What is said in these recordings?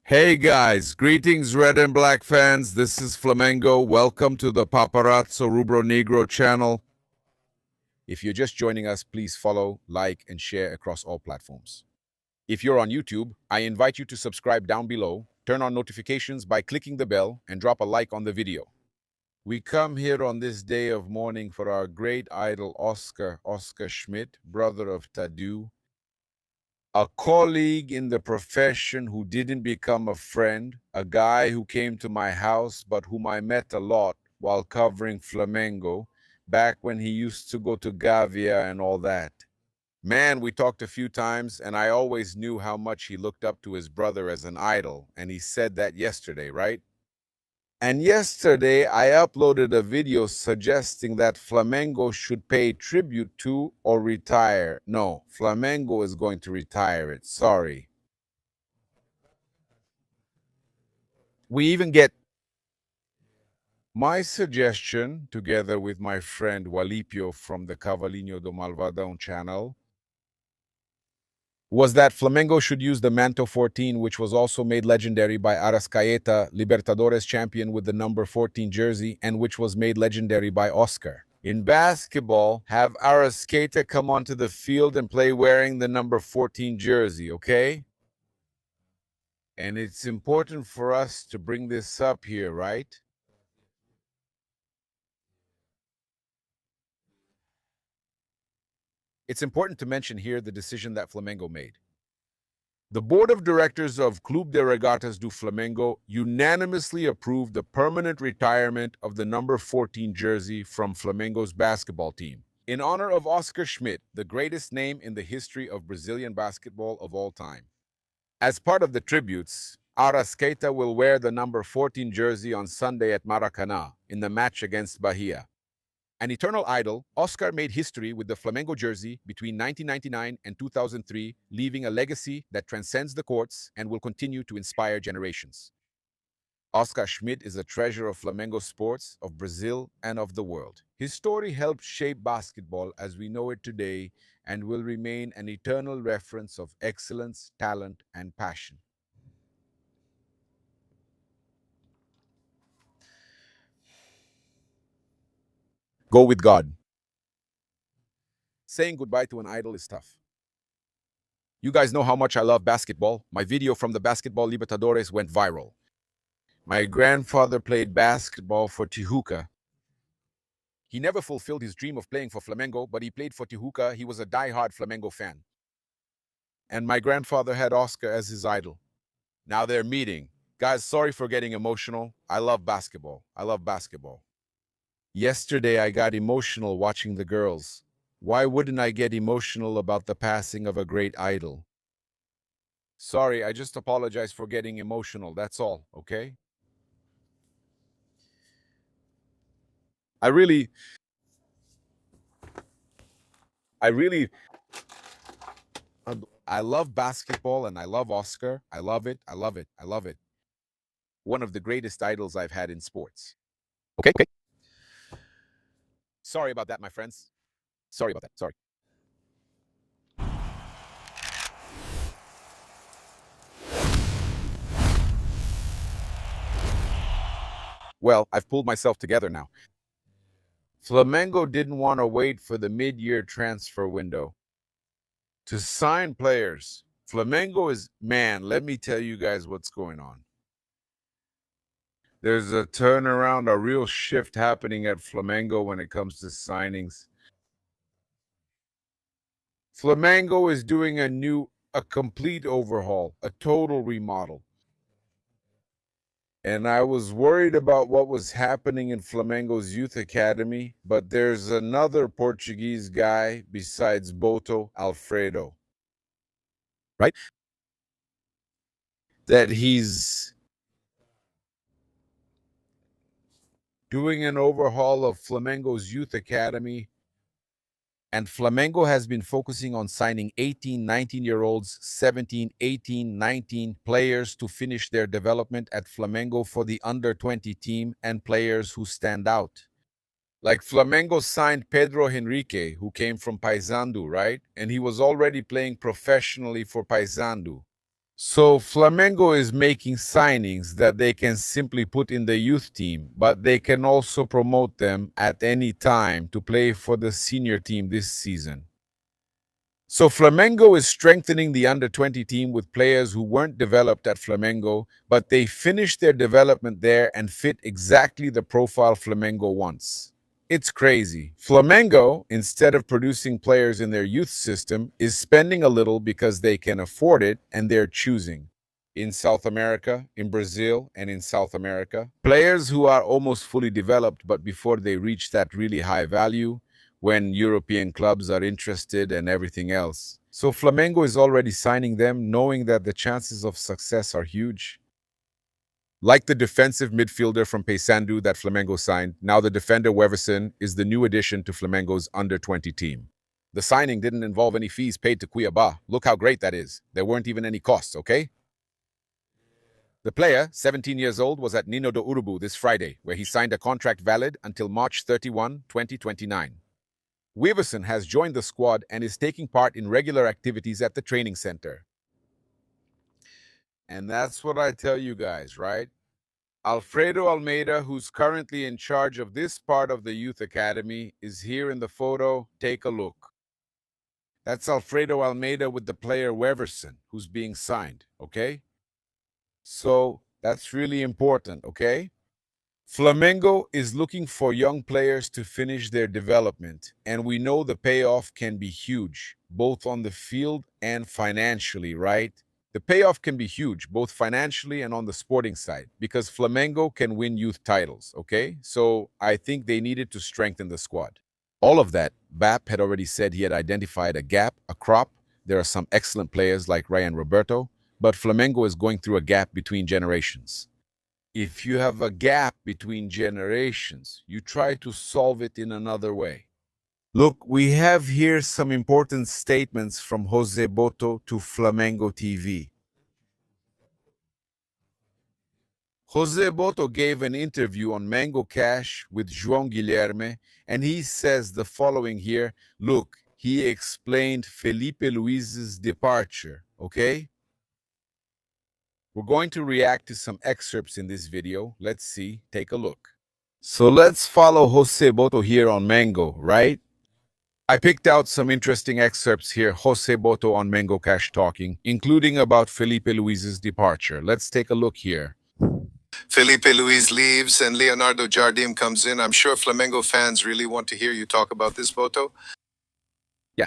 Hey guys, greetings red and black fans. This is Flamengo. Welcome to the Paparazzo Rubro Negro channel. If you're just joining us, please follow, like, and share across all platforms. If you're on YouTube, I invite you to subscribe down below, turn on notifications by clicking the bell, and drop a like on the video. We come here on this day of mourning for our great idol Oscar Schmidt, brother of Tadu, a colleague in the profession who didn't become a friend, a guy who came to my house but whom I met a lot while covering Flamengo back when he used to go to Gavia and all that. Man, we talked a few times and I always knew how much he looked up to his brother as an idol, and he said that yesterday, right? And yesterday, I uploaded a video suggesting that Flamengo should pay tribute to or retire. No, Flamengo is going to retire it. Sorry. We even get my suggestion, together with my friend Walipio from the Cavalinho do Malvadão channel, was that Flamengo should use the Manto 14, which was also made legendary by Arrascaeta, Libertadores champion with the number 14 jersey, and which was made legendary by Oscar. In basketball, have Arrascaeta come onto the field and play wearing the number 14 jersey, okay? And it's important for us to bring this up here, right? It's important to mention here the decision that Flamengo made. The board of directors of Clube de Regatas do Flamengo unanimously approved the permanent retirement of the number 14 jersey from Flamengo's basketball team, in honor of Oscar Schmidt, the greatest name in the history of Brazilian basketball of all time. As part of the tributes, Arrascaeta will wear the number 14 jersey on Sunday at Maracanã in the match against Bahia. An eternal idol, Oscar made history with the Flamengo jersey between 1999 and 2003, leaving a legacy that transcends the courts and will continue to inspire generations. Oscar Schmidt is a treasure of Flamengo sports, of Brazil, and of the world. His story helped shape basketball as we know it today and will remain an eternal reference of excellence, talent, and passion. Go with God. Saying goodbye to an idol is tough. You guys know how much I love basketball. My video from the Basketball Libertadores went viral. My grandfather played basketball for Tijuca. He never fulfilled his dream of playing for Flamengo, but he played for Tijuca. He was a die-hard Flamengo fan. And my grandfather had Oscar as his idol. Now they're meeting. Guys, sorry for getting emotional. I love basketball. I love basketball. Yesterday, I got emotional watching the girls. Why wouldn't I get emotional about the passing of a great idol? Sorry, I just apologize for getting emotional. That's all, okay? I really, I love basketball and I love Oscar. I love it. I love it. I love it. One of the greatest idols I've had in sports. Okay, okay. Sorry about that, my friends. Sorry about that. Sorry. Well, I've pulled myself together now. Flamengo didn't want to wait for the mid-year transfer window to sign players. Flamengo is, man, let me tell you guys what's going on. There's a turnaround, a real shift happening at Flamengo when it comes to signings. Flamengo is doing a complete overhaul, a total remodel. And I was worried about what was happening in Flamengo's youth academy, but there's another Portuguese guy besides Boto, Alfredo, right? That he's doing an overhaul of Flamengo's youth academy. And Flamengo has been focusing on signing 18, 19-year-olds, 17, 18, 19 players to finish their development at Flamengo for the under-20 team and players who stand out. Like Flamengo signed Pedro Henrique, who came from Paysandu, right? And he was already playing professionally for Paysandu. So Flamengo is making signings that they can simply put in the youth team, but they can also promote them at any time to play for the senior team this season. So Flamengo is strengthening the under-20 team with players who weren't developed at Flamengo, but they finished their development there and fit exactly the profile Flamengo wants. It's crazy. Flamengo, instead of producing players in their youth system, is spending a little because they can afford it and they're choosing. In South America, in Brazil, and in South America, players who are almost fully developed, but before they reach that really high value, when European clubs are interested and everything else. So Flamengo is already signing them, knowing that the chances of success are huge. Like the defensive midfielder from Paysandu that Flamengo signed, now the defender Weverson is the new addition to Flamengo's under-20 team. The signing didn't involve any fees paid to Cuiabá. Look how great that is. There weren't even any costs, okay? The player, 17 years old, was at Nino do Urubu this Friday, where he signed a contract valid until March 31, 2029. Weverson has joined the squad and is taking part in regular activities at the training center. And that's what I tell you guys, right? Alfredo Almeida, who's currently in charge of this part of the youth academy, is here in the photo. Take a look. That's Alfredo Almeida with the player Weverson, who's being signed, okay? So that's really important, okay? Flamengo is looking for young players to finish their development, and we know the payoff can be huge, both on the field and financially, right? The payoff can be huge, both financially and on the sporting side, because Flamengo can win youth titles, okay? So I think they needed to strengthen the squad. All of that, BAP had already said he had identified a gap, a crop. There are some excellent players like Ryan Roberto, but Flamengo is going through a gap between generations. If you have a gap between generations, you try to solve it in another way. Look, we have here some important statements from José Boto to Flamengo TV. José Boto gave an interview on Mango Cash with João Guilherme, and he says the following here. Look, he explained Filipe Luiz's departure, okay? We're going to react to some excerpts in this video. Let's see. Take a look. So let's follow José Boto here on Mango, right? I picked out some interesting excerpts here, José Boto on Mango Cash talking, including about Felipe Luiz's departure. Let's take a look here. Felipe Luis leaves and Leonardo Jardim comes in. I'm sure Flamengo fans really want to hear you talk about this, Boto. Yeah.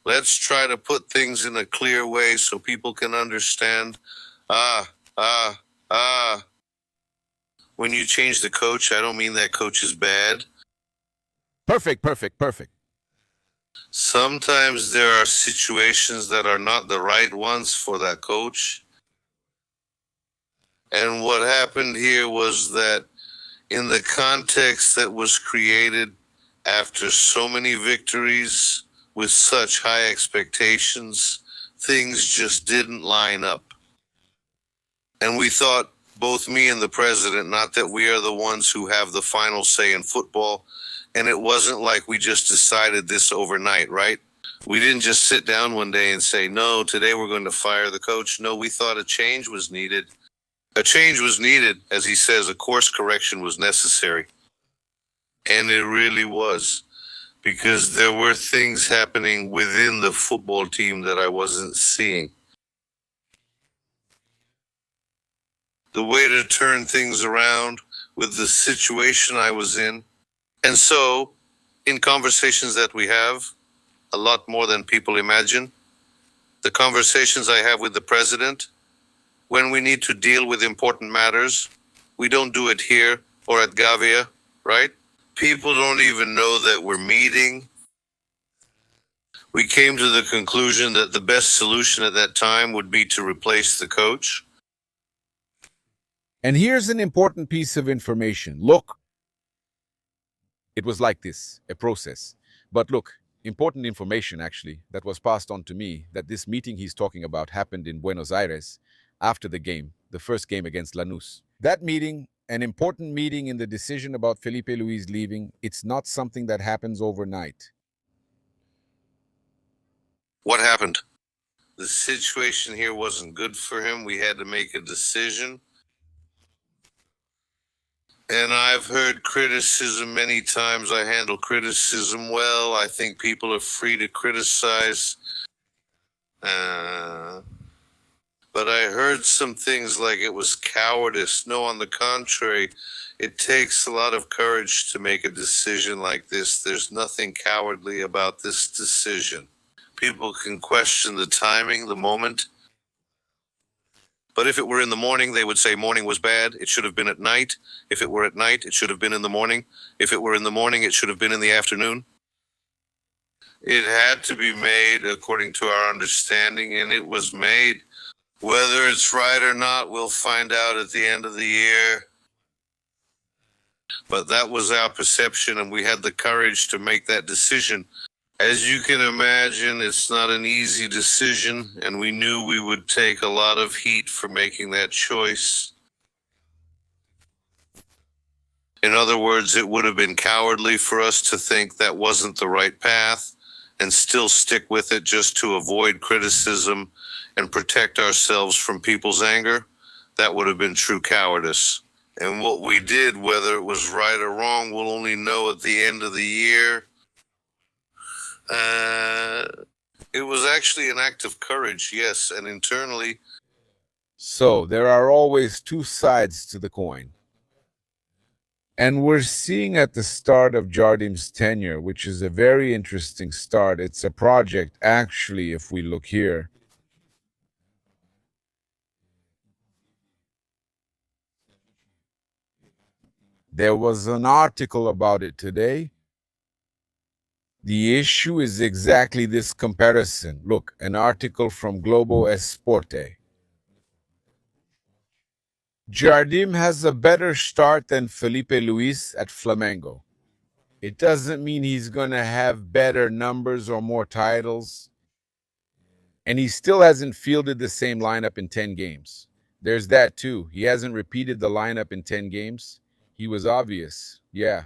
Let's try to put things in a clear way so people can understand. Ah, ah, ah. When you change the coach, I don't mean that coach is bad. Perfect. Sometimes there are situations that are not the right ones for that coach. And what happened here was that in the context that was created after so many victories with such high expectations, things just didn't line up. And we thought, both me and the president, not that we are the ones who have the final say in football, and it wasn't like we just decided this overnight, right? We didn't just sit down one day and say, no, today we're going to fire the coach. No, we thought a change was needed. A change was needed, as he says, a course correction was necessary. And it really was, because there were things happening within the football team that I wasn't seeing. The way to turn things around with the situation I was in. And so, in conversations that we have, a lot more than people imagine, the conversations I have with the president, when we need to deal with important matters, we don't do it here or at Gavia, right? People don't even know that we're meeting. We came to the conclusion that the best solution at that time would be to replace the coach. And here's an important piece of information. Look, it was like this, a process. But look, important information actually that was passed on to me, that this meeting he's talking about happened in Buenos Aires after the game, the first game against Lanús. That meeting, an important meeting in the decision about Felipe Luis leaving, it's not something that happens overnight. What happened? The situation here wasn't good for him. We had to make a decision. And I've heard criticism many times. I handle criticism well. I think people are free to criticize. But I heard some things like it was cowardice. No, on the contrary, it takes a lot of courage to make a decision like this. There's nothing cowardly about this decision. People can question the timing, the moment. But if it were in the morning, they would say morning was bad. It should have been at night. If it were at night, it should have been in the morning. If it were in the morning, it should have been in the afternoon. It had to be made according to our understanding, and it was made. Whether it's right or not, we'll find out at the end of the year. But that was our perception, and we had the courage to make that decision. As you can imagine, it's not an easy decision, and we knew we would take a lot of heat for making that choice. In other words, it would have been cowardly for us to think that wasn't the right path and still stick with it just to avoid criticism and protect ourselves from people's anger. That would have been true cowardice. And what we did, whether it was right or wrong, we'll only know at the end of the year. It was actually an act of courage, yes, and internally. So there are always two sides to the coin. And we're seeing at the start of Jardim's tenure, which is a very interesting start. It's a project, actually, if we look here. There was an article about it today. The issue is exactly this comparison. Look, an article from Globo Esporte. Jardim has a better start than Filipe Luis at Flamengo. It doesn't mean he's going to have better numbers or more titles. And he still hasn't fielded the same lineup in 10 games. There's that too. He hasn't repeated the lineup in 10 games. He was obvious. Yeah.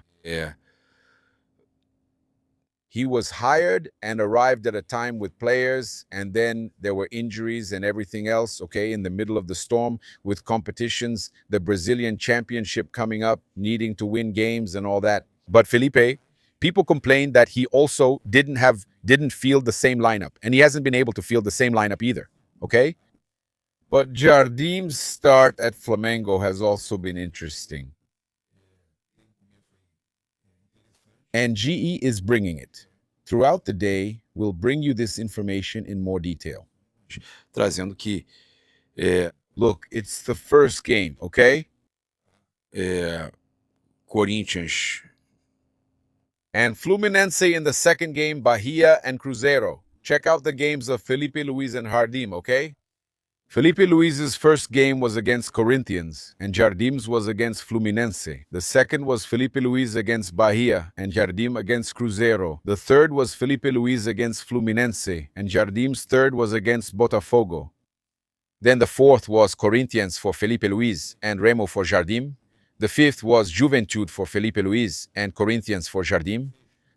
He was hired and arrived at a time with players, and then there were injuries and everything else, okay, in the middle of the storm with competitions, the Brazilian championship coming up, needing to win games and all that. But Filipe, people complained that he also didn't field the same lineup, and he hasn't been able to field the same lineup either, okay? But Jardim's start at Flamengo has also been interesting. And GE is bringing it. Throughout the day, we'll bring you this information in more detail. Trazendo que, look, it's the first game, okay? Corinthians. And Fluminense in the second game, Bahia and Cruzeiro. Check out the games of Filipe Luis and Jardim, okay? Filipe Luis's first game was against Corinthians, and Jardim's was against Fluminense. The second was Filipe Luis against Bahia, and Jardim against Cruzeiro. The third was Filipe Luis against Fluminense, and Jardim's third was against Botafogo. Then the fourth was Corinthians for Filipe Luis and Remo for Jardim. The fifth was Juventude for Filipe Luis and Corinthians for Jardim.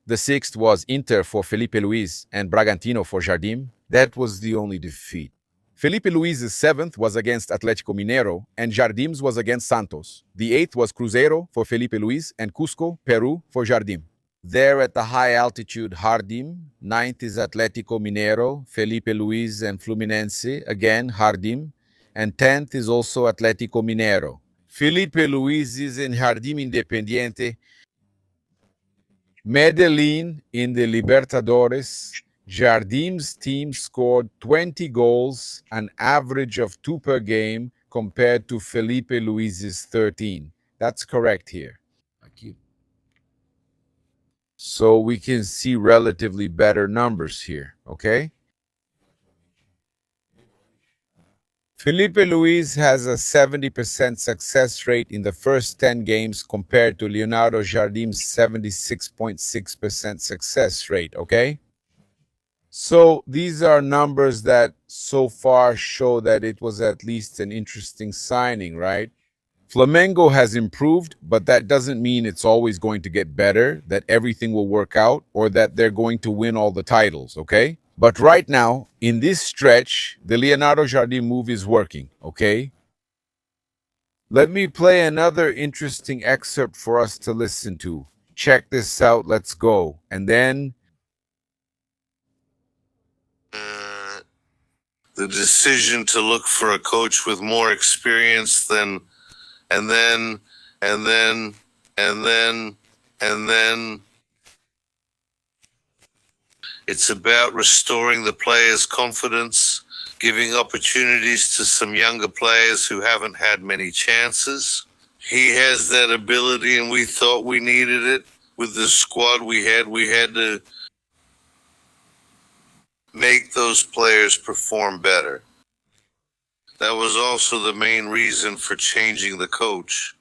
The sixth was Inter for Filipe Luis and Bragantino for Jardim. That was the only defeat. Filipe Luis's seventh was against Atlético Mineiro, and Jardim's was against Santos. The eighth was Cruzeiro for Filipe Luis and Cusco, Peru for Jardim. There at the high altitude Jardim, ninth is Atlético Mineiro, Filipe Luis and Fluminense, again Jardim, and 10th is also Atlético Mineiro. Filipe Luis is in Jardim Independiente. Medellin in the Libertadores. Jardim's team scored 20 goals, an average of 2 per game, compared to Filipe Luis's 13. That's correct here. So we can see relatively better numbers here, okay? Filipe Luis has a 70% success rate in the first 10 games compared to Leonardo Jardim's 76.6% success rate, okay? So these are numbers that so far show that it was at least an interesting signing, right? Flamengo has improved, but that doesn't mean it's always going to get better, that everything will work out, or that they're going to win all the titles, okay? But right now, in this stretch, the Leonardo Jardim move is working, okay? Let me play another interesting excerpt for us to listen to. Check this out, let's go. And then Uh, the decision to look for a coach with more experience than, and then, and then, and then, and then. It's about restoring the players' confidence, giving opportunities to some younger players who haven't had many chances. He has that ability, and we thought we needed it. With the squad we had to make those players perform better. That was also the main reason for changing the coach.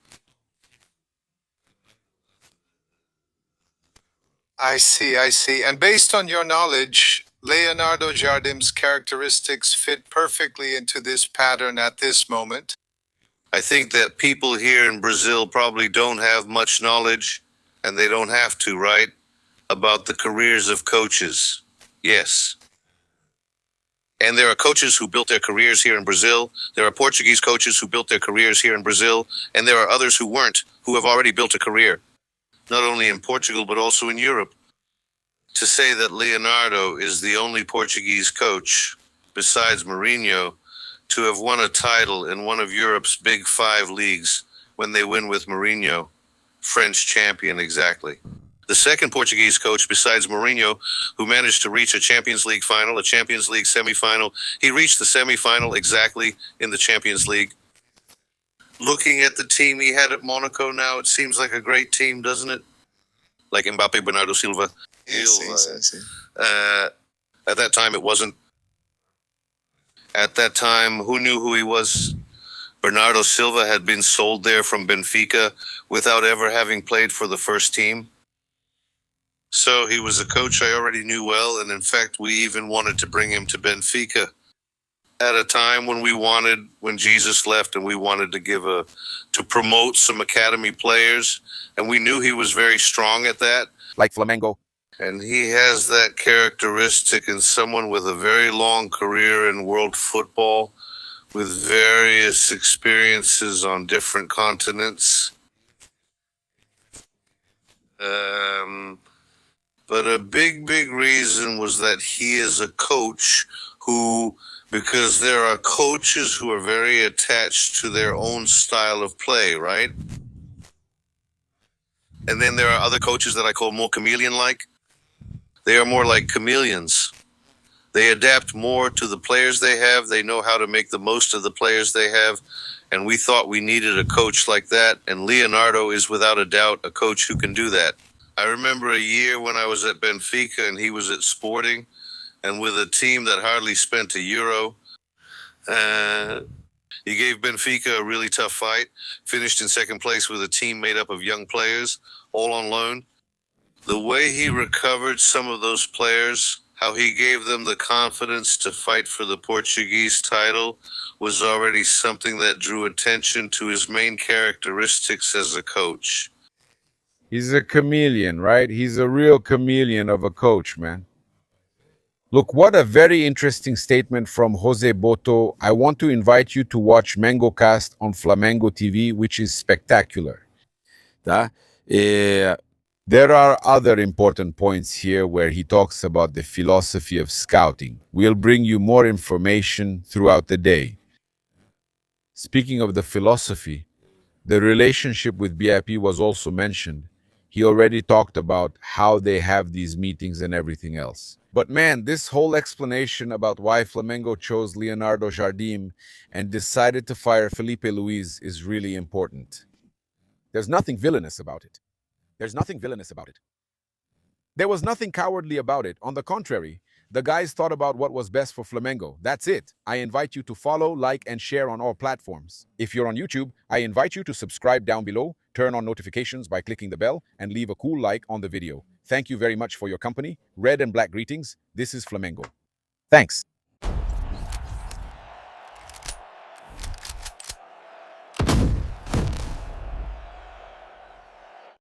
I see, I see. And based on your knowledge, Leonardo Jardim's characteristics fit perfectly into this pattern at this moment. I think that people here in Brazil probably don't have much knowledge, and they don't have to, right, about the careers of coaches. Yes. And there are coaches who built their careers here in Brazil. There are Portuguese coaches who built their careers here in Brazil. And there are others who weren't, who have already built a career, not only in Portugal, but also in Europe. To say that Leonardo is the only Portuguese coach, besides Mourinho, to have won a title in one of Europe's big 5 leagues when they win with Mourinho, French champion exactly. The second Portuguese coach besides Mourinho who managed to reach a Champions League final, a Champions League semifinal. He reached the semifinal exactly in the Champions League. Looking at the team he had at Monaco now, it seems like a great team, doesn't it? Like Mbappe, Bernardo Silva. Yes. At that time, it wasn't. At that time, who knew who he was? Bernardo Silva had been sold there from Benfica without ever having played for the first team. So he was a coach I already knew well, and in fact, we even wanted to bring him to Benfica at a time when Jesus left, and we wanted to promote some academy players, and we knew he was very strong at that. like Flamengo. And he has that characteristic in someone with a very long career in world football, with various experiences on different continents. But a big reason was that he is a coach because there are coaches who are very attached to their own style of play, right? And then there are other coaches that I call more chameleon-like. They are more like chameleons. They adapt more to the players they have. They know how to make the most of the players they have. And we thought we needed a coach like that. And Leonardo is without a doubt a coach who can do that. I remember a year when I was at Benfica and he was at Sporting, and with a team that hardly spent a euro. He gave Benfica a really tough fight, finished in second place with a team made up of young players, all on loan. The way he recovered some of those players, how he gave them the confidence to fight for the Portuguese title, was already something that drew attention to his main characteristics as a coach. He's a chameleon, right? He's a real chameleon of a coach, man. Look, what a very interesting statement from José Boto. I want to invite you to watch MangoCast on Flamengo TV, which is spectacular. Tá? There are other important points here where he talks about the philosophy of scouting. We'll bring you more information throughout the day. Speaking of the philosophy, the relationship with BIP was also mentioned. He already talked about how they have these meetings and everything else. But man, this whole explanation about why Flamengo chose Leonardo Jardim and decided to fire Filipe Luis is really important. There's nothing villainous about it. There was nothing cowardly about it. On the contrary, the guys thought about what was best for Flamengo. That's it. I invite you to follow, like, and share on all platforms. If you're on YouTube, I invite you to subscribe down below, turn on notifications by clicking the bell, and leave a cool like on the video. Thank you very much for your company. Red and black greetings. This is Flamengo. Thanks.